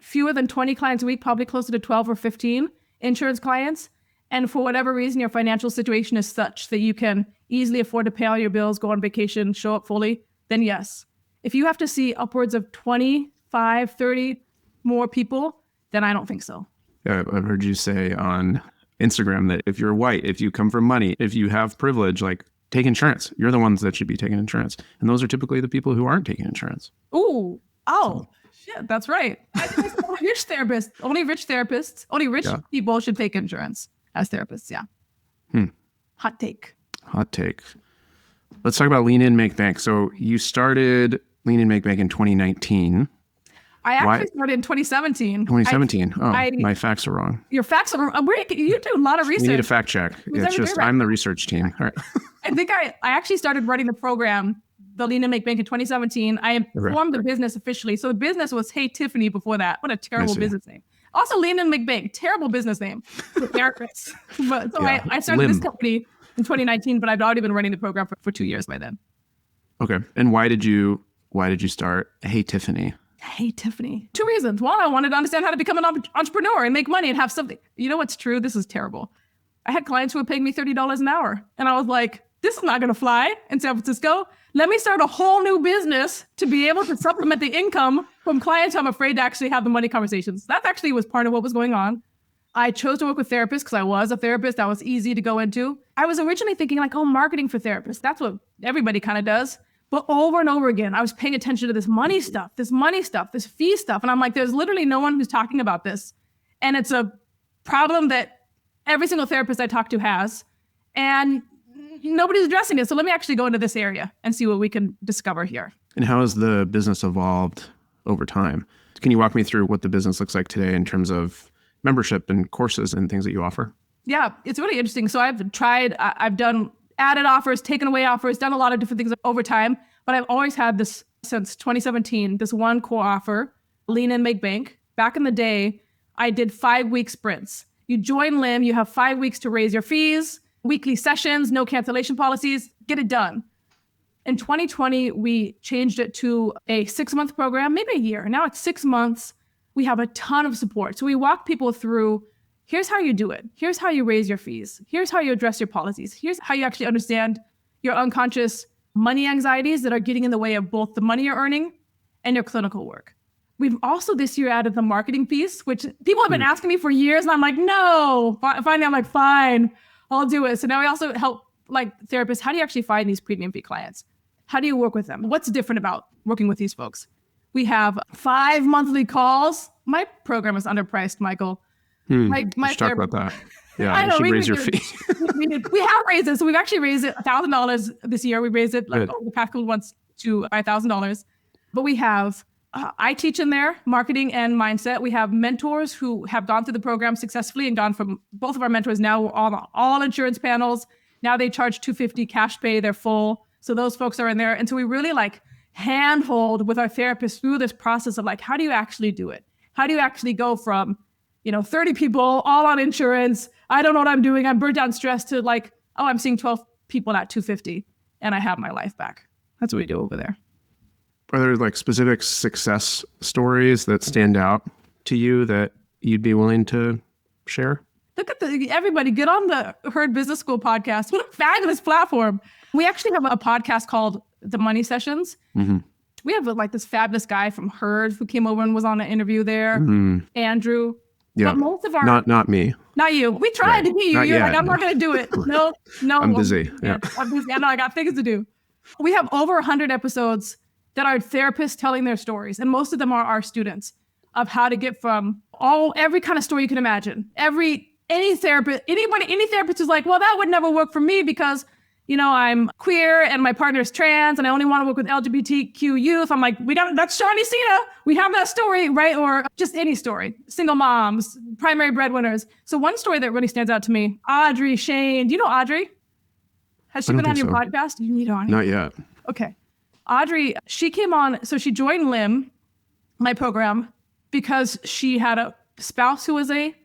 fewer than 20 clients a week, probably closer to 12 or 15 insurance clients, and for whatever reason, your financial situation is such that you can easily afford to pay all your bills, go on vacation, show up fully, then yes. If you have to see upwards of 25, 30 more people, then I don't think so.
I've heard you say on Instagram that if you're white, if you come from money, if you have privilege, like take insurance. You're the ones that should be taking insurance. And those are typically the people who aren't taking insurance.
Shit, that's right. I think it's only rich therapists, only rich people should take insurance as therapists. Yeah. Hot take.
Let's talk about Lean In, Make Bank. So you started Lean In, Make Bank in 2019.
I actually started in 2017.
2017. My facts are wrong.
Your facts are wrong. You do a lot of research.
We need a fact check. It's just, I'm the research team. All right.
I think I actually started running the program, the Lean In, Make Bank, in 2017. I formed the business officially. So the business was Hey Tiffany before that. What a terrible business name. Also, Lean In, Make Bank, terrible business name for therapists. I started this company in 2019, but I've already been running the program for 2 years by then.
Okay. And why did you start Hey Tiffany?
Hey Tiffany. 2 reasons. One, I wanted to understand how to become an entrepreneur and make money and have something. You know what's true? This is terrible. I had clients who were paying me $30 an hour. And I was like, this is not going to fly in San Francisco. Let me start a whole new business to be able to supplement the income from clients I'm afraid to actually have the money conversations. That actually was part of what was going on. I chose to work with therapists because I was a therapist. That was easy to go into. I was originally thinking like, marketing for therapists. That's what everybody kind of does. But over and over again, I was paying attention to this money stuff, this fee stuff. And I'm like, there's literally no one who's talking about this. And it's a problem that every single therapist I talk to has. And nobody's addressing it. So let me actually go into this area and see what we can discover here.
And how has the business evolved over time? Can you walk me through what the business looks like today in terms of membership and courses and things that you offer?
Yeah, it's really interesting. So I've done added offers, taken away offers, done a lot of different things over time, but I've always had this since 2017, this one core offer, Lean In, Make Bank. Back in the day, I did 5-week sprints. You join LIM, you have 5 weeks to raise your fees, weekly sessions, no cancellation policies, get it done. In 2020, we changed it to a 6-month program, maybe a year. Now it's 6 months. We have a ton of support. So we walk people through, here's how you do it. Here's how you raise your fees. Here's how you address your policies. Here's how you actually understand your unconscious money anxieties that are getting in the way of both the money you're earning and your clinical work. We've also this year added the marketing piece, which people have been asking me for years. And I'm like, no. Finally, I'm like, fine, I'll do it. So now we also help like therapists. How do you actually find these premium fee clients? How do you work with them? What's different about working with these folks? We have 5 monthly calls. My program is underpriced, Michael.
Let's talk about that. Yeah, you should raise your fee.
We have raised it. So we've actually raised it $1,000 this year. We raised it over the past couple months to $5,000. But we have, I teach in there, marketing and mindset. We have mentors who have gone through the program successfully and gone from, both of our mentors now on all insurance panels. Now they charge $250 cash pay, they're full. So those folks are in there. And so we really like handhold with our therapists through this process of like, how do you actually do it? How do you actually go from 30 people all on insurance. I don't know what I'm doing. I'm burnt out and stressed to like, I'm seeing 12 people at $250 and I have my life back. That's what we do over there.
Are there like specific success stories that stand out to you that you'd be willing to share?
Look at everybody get on the Herd Business School podcast. What a fabulous platform. We actually have a podcast called The Money Sessions. Mm-hmm. We have like this fabulous guy from Herd who came over and was on an interview there. Mm-hmm. Andrew.
Yeah,
but most of our
not me.
Not you. We tried to be you. You're like, I'm not going to do it. No.
I'm busy. Yeah.
I'm busy. I know I got things to do. We have over 100 episodes that are therapists telling their stories. And most of them are our students of how to get from every kind of story you can imagine. Any therapist is like, well, that would never work for me because, I'm queer and my partner's trans and I only want to work with LGBTQ youth. I'm like, that's Shawnee Cena. We have that story, right? Or just any story, single moms, primary breadwinners. So one story that really stands out to me, Audrey Shane. Do you know Audrey? Has she been on your podcast? You need on.
Not yet.
Okay. Audrey, she came on, so she joined LIM, my program, because she had a spouse who was a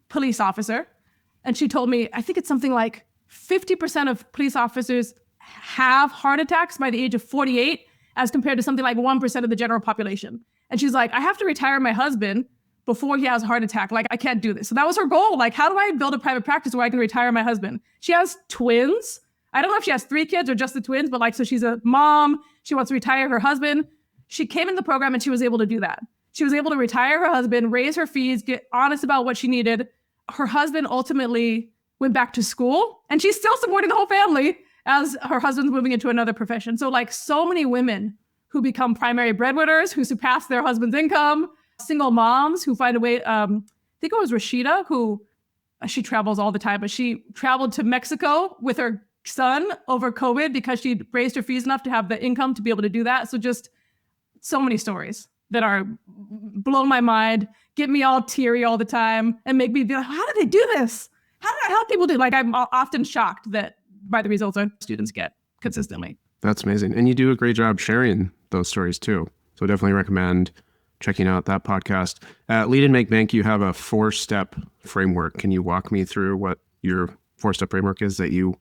police officer. And she told me, I think it's something like 50% of police officers have heart attacks by the age of 48, as compared to something like 1% of the general population. And she's like, I have to retire my husband before he has a heart attack. Like, I can't do this. So that was her goal. Like, how do I build a private practice where I can retire my husband? She has twins. I don't know if she has 3 kids or just the twins, but like, so she's a mom. She wants to retire her husband. She came in the program and she was able to do that. She was able to retire her husband, raise her fees, get honest about what she needed. Her husband ultimately went back to school, and she's still supporting the whole family as her husband's moving into another profession. So like so many women who become primary breadwinners, who surpass their husband's income, single moms who find a way. I think it was Rashida who, she travels all the time, but she traveled to Mexico with her son over COVID because she raised her fees enough to have the income to be able to do that. So just so many stories that are blow my mind, get me all teary all the time, and make me be like, how did they do this? How did I help people do? Like, I'm often shocked that by the results our students get consistently.
That's amazing. And you do a great job sharing those stories too. So definitely recommend checking out that podcast. At Lead and Make Bank, you have a 4-step framework. Can you walk me through what your 4-step framework is that you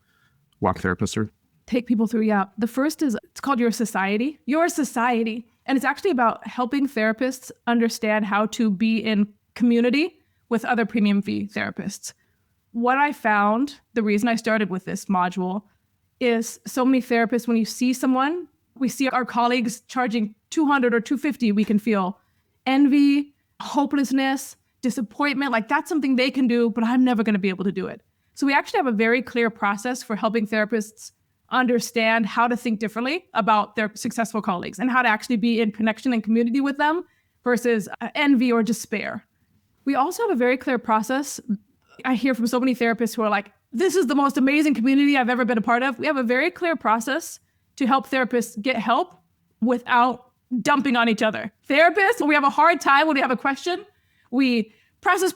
walk therapists through?
Take people through, yeah. The first is, it's called Your Society. Your Society. And it's actually about helping therapists understand how to be in community with other premium fee therapists. What I found, the reason I started with this module, is so many therapists, when you see someone, we see our colleagues charging $200 or $250, we can feel envy, hopelessness, disappointment. Like that's something they can do, but I'm never going to be able to do it. So we actually have a very clear process for helping therapists understand how to think differently about their successful colleagues and how to actually be in connection and community with them versus envy or despair. We also have a very clear process. I hear from so many therapists who are like, this is the most amazing community I've ever been a part of. We have a very clear process to help therapists get help without dumping on each other. Therapists, when we have a hard time, when we have a question, we process,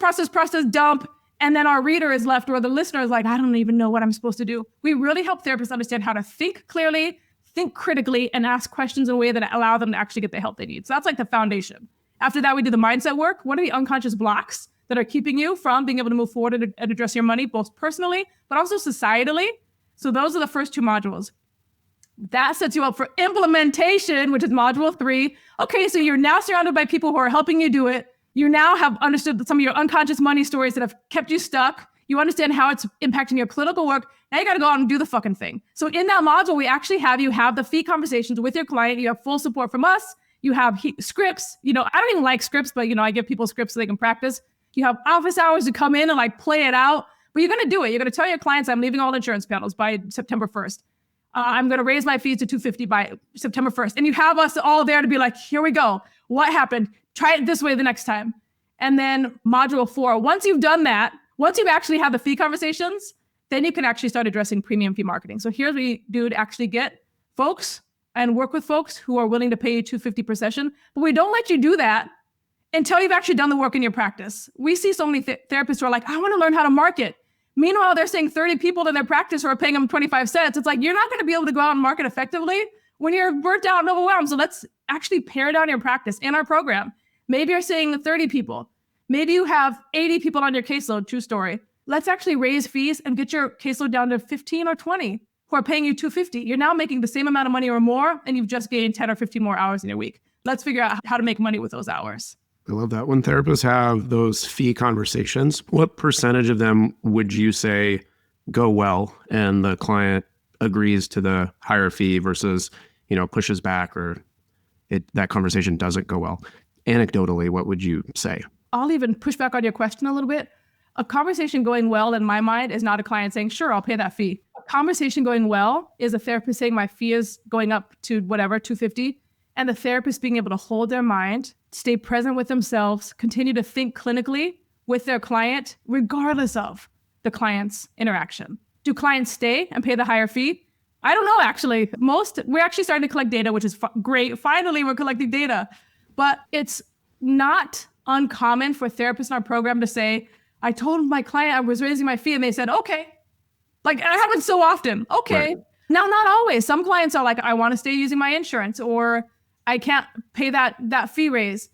dump, and then our reader is left, or the listener is like, I don't even know what I'm supposed to do. We really help therapists understand how to think clearly, think critically, and ask questions in a way that allow them to actually get the help they need. So that's like the foundation. After that, we do the mindset work. What are the unconscious blocks that are keeping you from being able to move forward and address your money, both personally, but also societally? So those are the first 2 modules. That sets you up for implementation, which is module 3. Okay, so you're now surrounded by people who are helping you do it. You now have understood some of your unconscious money stories that have kept you stuck. You understand how it's impacting your clinical work. Now you got to go out and do the fucking thing. So in that module, we actually have you have the fee conversations with your client. You have full support from us. You have scripts. I don't even like scripts, but I give people scripts so they can practice. You have office hours to come in and like play it out, but you're going to do it. You're going to tell your clients, I'm leaving all insurance panels by September 1st. I'm going to raise my fees to $250 by September 1st. And you have us all there to be like, here we go. What happened? Try it this way the next time. And then module 4, once you've done that, once you've actually had the fee conversations, then you can actually start addressing premium fee marketing. So here's what we do to actually get folks and work with folks who are willing to pay you $250 per session. But we don't let you do that until you've actually done the work in your practice. We see so many therapists who are like, I want to learn how to market. Meanwhile, they're seeing 30 people in their practice who are paying them 25 cents. It's like, you're not going to be able to go out and market effectively when you're burnt out and overwhelmed. So let's actually pare down your practice in our program. Maybe you're seeing 30 people. Maybe you have 80 people on your caseload, true story. Let's actually raise fees and get your caseload down to 15 or 20 who are paying you $250. You're now making the same amount of money or more, and you've just gained 10 or 15 more hours in your week. Let's figure out how to make money with those hours.
I love that. When therapists have those fee conversations, what percentage of them would you say go well and the client agrees to the higher fee versus, pushes back or that conversation doesn't go well? Anecdotally, what would you say?
I'll even push back on your question a little bit. A conversation going well in my mind is not a client saying, sure, I'll pay that fee. A conversation going well is a therapist saying my fee is going up to whatever, $250. And the therapist being able to hold their mind, stay present with themselves, continue to think clinically with their client, regardless of the client's interaction. Do clients stay and pay the higher fee? I don't know, actually. We're actually starting to collect data, which is great. Finally, we're collecting data. But it's not uncommon for therapists in our program to say, I told my client I was raising my fee and they said, okay. Like, it happens so often. Okay. Right. Now, not always. Some clients are like, I want to stay using my insurance, or I can't pay that fee raise.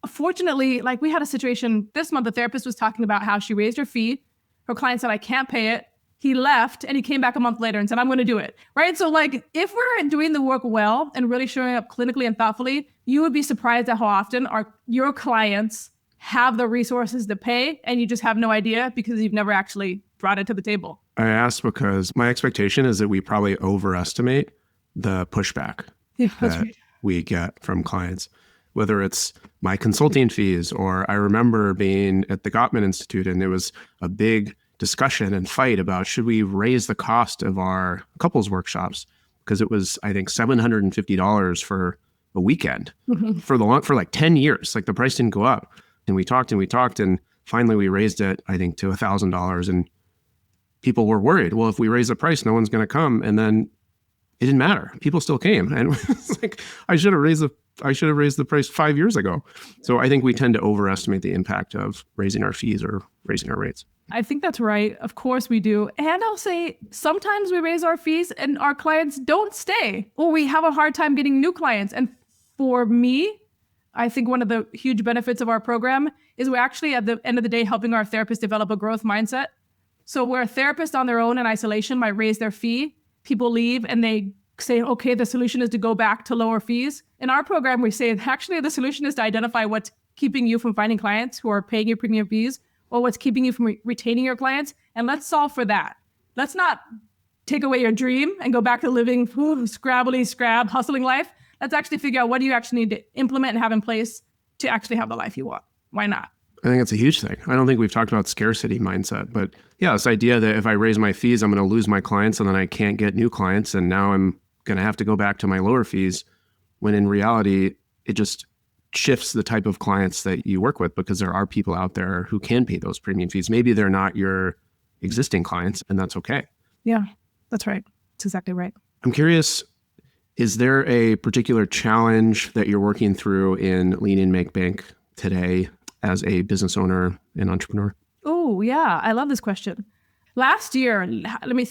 Fortunately, like we had a situation this month, the therapist was talking about how she raised her fee. Her client said, I can't pay it. He left and he came back a month later and said, I'm going to do it. Right. So like if we're doing the work well and really showing up clinically and thoughtfully, you would be surprised at how often your clients have the resources to pay and you just have no idea because you've never actually brought it to the table.
I asked because my expectation is that we probably overestimate the pushback that we get from clients, whether it's my consulting fees or I remember being at the Gottman Institute and it was a big discussion and fight about should we raise the cost of our couples workshops, because it was, I think, $750 for a weekend for like 10 years. Like the price didn't go up. And we talked and finally we raised it, I think, to $1,000. And people were worried. Well, if we raise the price, no one's going to come. And then it didn't matter. People still came. And it's like, I should have raised the price 5 years ago. So I think we tend to overestimate the impact of raising our fees or raising our rates.
I think that's right. Of course we do. And I'll say sometimes we raise our fees and our clients don't stay, or we have a hard time getting new clients. And for me, I think one of the huge benefits of our program is we're actually at the end of the day helping our therapists develop a growth mindset. So where a therapist on their own in isolation might raise their fee, people leave and they say, okay, the solution is to go back to lower fees. In our program, we say actually the solution is to identify what's keeping you from finding clients who are paying your premium fees, or what's keeping you from retaining your clients. And let's solve for that. Let's not take away your dream and go back to living hustling life. Let's actually figure out what do you actually need to implement and have in place to actually have the life you want. Why not?
I think it's a huge thing. I don't think we've talked about scarcity mindset, but yeah, this idea that if I raise my fees, I'm going to lose my clients and then I can't get new clients. And now I'm going to have to go back to my lower fees, when in reality, it just shifts the type of clients that you work with, because there are people out there who can pay those premium fees. Maybe they're not your existing clients, and that's okay.
Yeah, that's right. That's exactly right.
I'm curious, is there a particular challenge that you're working through in Lean In Make Bank today as a business owner and entrepreneur?
Oh, yeah. I love this question. Last year, how many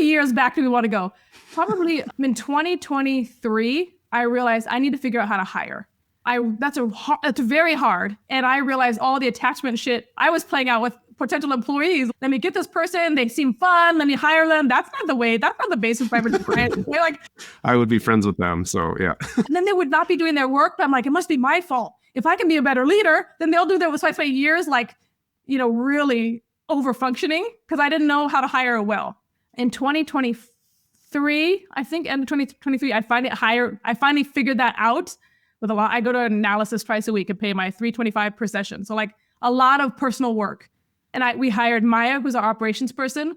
years back do we want to go? Probably in 2023, I realized I need to figure out how to hire. That's very hard. And I realized all the attachment shit I was playing out with potential employees. Let me get this person. They seem fun. Let me hire them. That's not the way. That's not the basis for every client.
I would be friends with them. So yeah.
And then they would not be doing their work. But I'm like, it must be my fault. If I can be a better leader, then they'll do their, so I spent years really over functioning because I didn't know how to hire well. In 2023, I think, end of 2023, I finally figured that out. I go to an analysis twice a week and pay my $325 per session. So a lot of personal work. And we hired Maya, who's our operations person.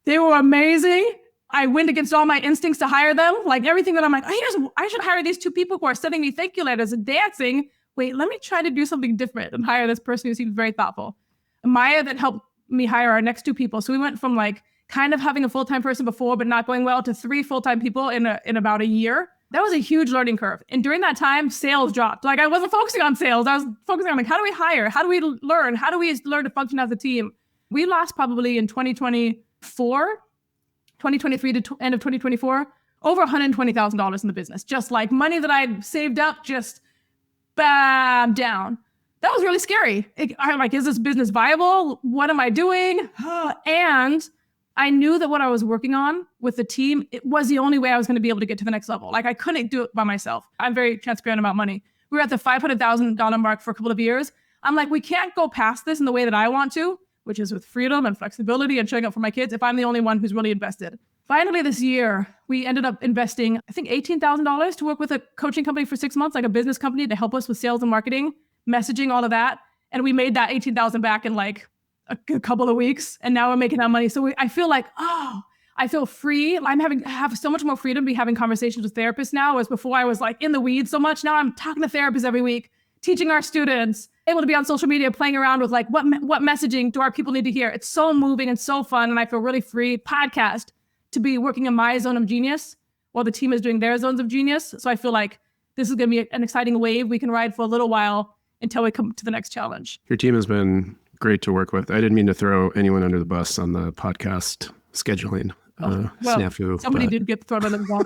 They were amazing. I went against all my instincts to hire them. Everything that I'm like, I should hire these two people who are sending me thank you letters and dancing. Wait, let me try to do something different and hire this person who seems very thoughtful. And Maya then helped me hire our next two people. So we went from kind of having a full-time person before, but not going well, to 3 full-time people in about a year. That was a huge learning curve. And during that time, sales dropped. I wasn't focusing on sales. I was focusing on how do we hire? How do we learn? How do we learn to function as a team? We lost probably in 2023 to end of 2024, over $120,000 in the business. Just money that I'd saved up, just bam, down. That was really scary. I'm like, is this business viable? What am I doing? And I knew that what I was working on with the team, it was the only way I was going to be able to get to the next level. I couldn't do it by myself. I'm very transparent about money. We were at the $500,000 mark for a couple of years. I'm like, we can't go past this in the way that I want to, which is with freedom and flexibility and showing up for my kids, if I'm the only one who's really invested. Finally, this year, we ended up investing, I think, $18,000 to work with a coaching company for 6 months, a business company, to help us with sales and marketing, messaging, all of that. And we made that $18,000 back in a couple of weeks, and now we're making that money. So I feel I feel free. I have so much more freedom to be having conversations with therapists now, as before I was in the weeds so much. Now I'm talking to therapists every week, teaching our students, able to be on social media, playing around with what messaging do our people need to hear. It's so moving and so fun, and I feel really free. Podcast, to be working in my zone of genius while the team is doing their zones of genius. So I feel like this is going to be an exciting wave we can ride for a little while until we come to the next challenge.
Your team has been great to work with. I didn't mean to throw anyone under the bus on the podcast scheduling snafu.
Somebody did get thrown under the bus.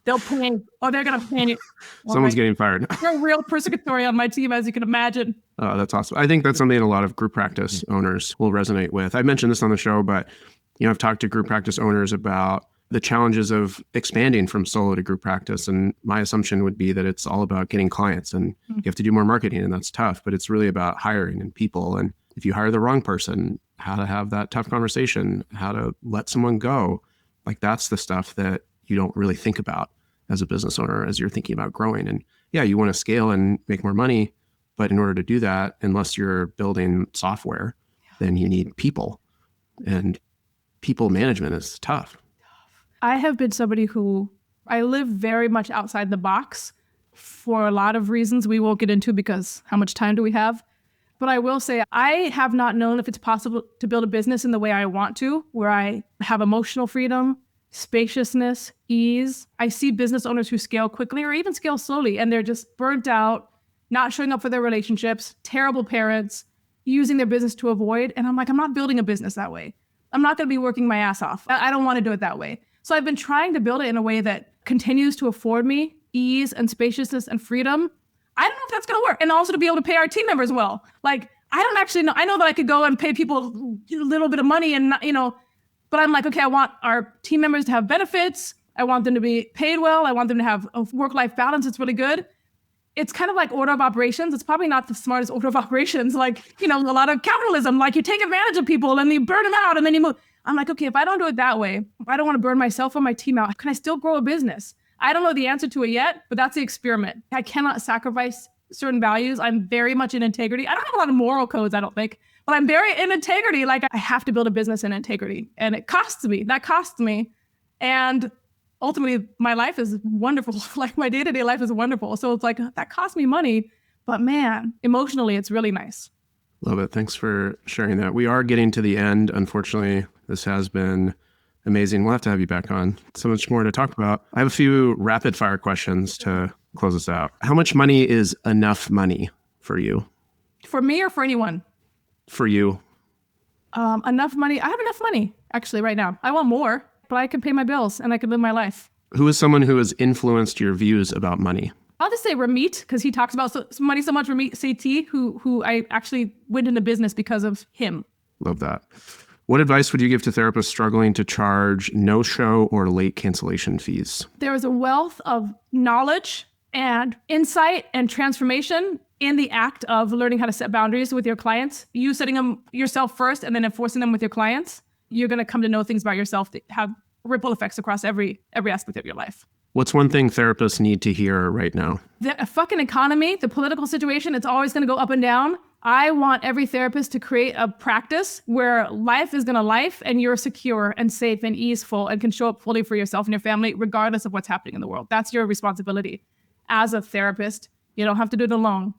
They'll pay. Oh, they're going to pay you.
Someone's getting fired.
You're a real persecutory on my team, as you can imagine.
Oh, that's awesome. I think that's something a lot of group practice owners will resonate with. I mentioned this on the show, but I've talked to group practice owners about the challenges of expanding from solo to group practice. And my assumption would be that it's all about getting clients, and you have to do more marketing, and that's tough, but it's really about hiring and people. And if you hire the wrong person, how to have that tough conversation, how to let someone go, that's the stuff that you don't really think about as a business owner as you're thinking about growing. And yeah, you want to scale and make more money, but in order to do that, unless you're building software, then you need people. and people management is tough.
I have been somebody who I live very much outside the box for a lot of reasons we won't get into because how much time do we have? But I will say I have not known if it's possible to build a business in the way I want to, where I have emotional freedom, spaciousness, ease. I see business owners who scale quickly or even scale slowly, and they're just burnt out, not showing up for their relationships, terrible parents, using their business to avoid. And I'm like, I'm not building a business that way. I'm not going to be working my ass off. I don't want to do it that way. So I've been trying to build it in a way that continues to afford me ease and spaciousness and freedom. I don't know if that's going to work. And also to be able to pay our team members well. Like, I don't actually know. I know that I could go and pay people a little bit of money and, but I'm like, okay, I want our team members to have benefits. I want them to be paid well. I want them to have a work-life balance that's really good. It's kind of like order of operations. It's probably not the smartest order of operations. Like, a lot of capitalism, like you take advantage of people and you burn them out and then you move. I'm like, okay, if I don't do it that way, if I don't want to burn myself or my team out, can I still grow a business? I don't know the answer to it yet, but that's the experiment. I cannot sacrifice certain values. I'm very much in integrity. I don't have a lot of moral codes, I don't think, but I'm very in integrity. Like I have to build a business in integrity and it costs me. That costs me. And ultimately my life is wonderful. Like my day-to-day life is wonderful. So it's like, that cost me money, but man, emotionally, it's really nice.
Love it. Thanks for sharing that. We are getting to the end. Unfortunately, this has been amazing. We'll have to have you back on. So much more to talk about. I have a few rapid fire questions to close us out. How much money is enough money for you?
For me or for anyone?
For you.
Enough money. I have enough money actually right now. I want more, but I can pay my bills and I can live my life.
Who is someone who has influenced your views about money?
I'll just say Ramit, because he talks about money so much. Ramit Sethi, who I actually went into business because of him.
Love that. What advice would you give to therapists struggling to charge no-show or late cancellation fees?
There is a wealth of knowledge and insight and transformation in the act of learning how to set boundaries with your clients. You setting them yourself first and then enforcing them with your clients. You're going to come to know things about yourself that have ripple effects across every aspect of your life.
What's one thing therapists need to hear right now?
The fucking economy, the political situation, it's always going to go up and down. I want every therapist to create a practice where life is going to life and you're secure and safe and easeful and can show up fully for yourself and your family, regardless of what's happening in the world. That's your responsibility. As a therapist, you don't have to do it alone.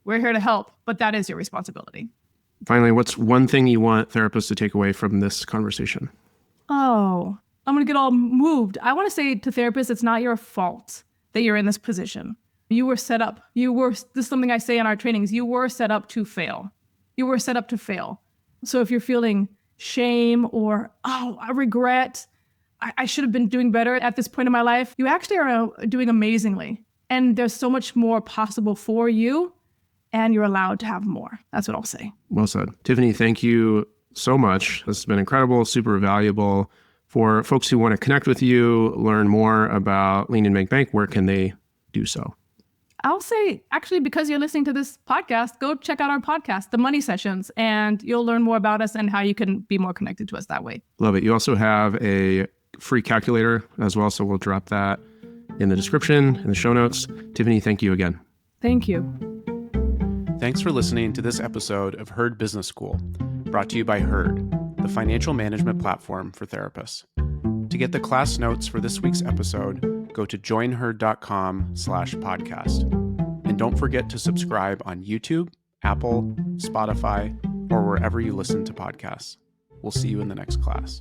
We're here to help, but that is your responsibility.
Finally, what's one thing you want therapists to take away from this conversation?
Oh, I'm going to get all moved. I want to say to therapists, it's not your fault that you're in this position. You were set up. This is something I say in our trainings. You were set up to fail. You were set up to fail. So if you're feeling shame or, I regret, I should have been doing better at this point in my life, you actually are doing amazingly. And there's so much more possible for you, and you're allowed to have more. That's what I'll say.
Well said. Tiffany, thank you so much. This has been incredible, super valuable. For folks who want to connect with you, learn more about Lean and Make Bank, where can they do so?
I'll say, actually, because you're listening to this podcast, go check out our podcast, The Money Sessions, and you'll learn more about us and how you can be more connected to us that way.
Love it. You also have a free calculator as well, so we'll drop that in the description, in the show notes. Tiffany, thank you again.
Thank you.
Thanks for listening to this episode of Herd Business School, brought to you by Herd, the financial management platform for therapists. To get the class notes for this week's episode, go to joinherd.com/podcast. And don't forget to subscribe on YouTube, Apple, Spotify, or wherever you listen to podcasts. We'll see you in the next class.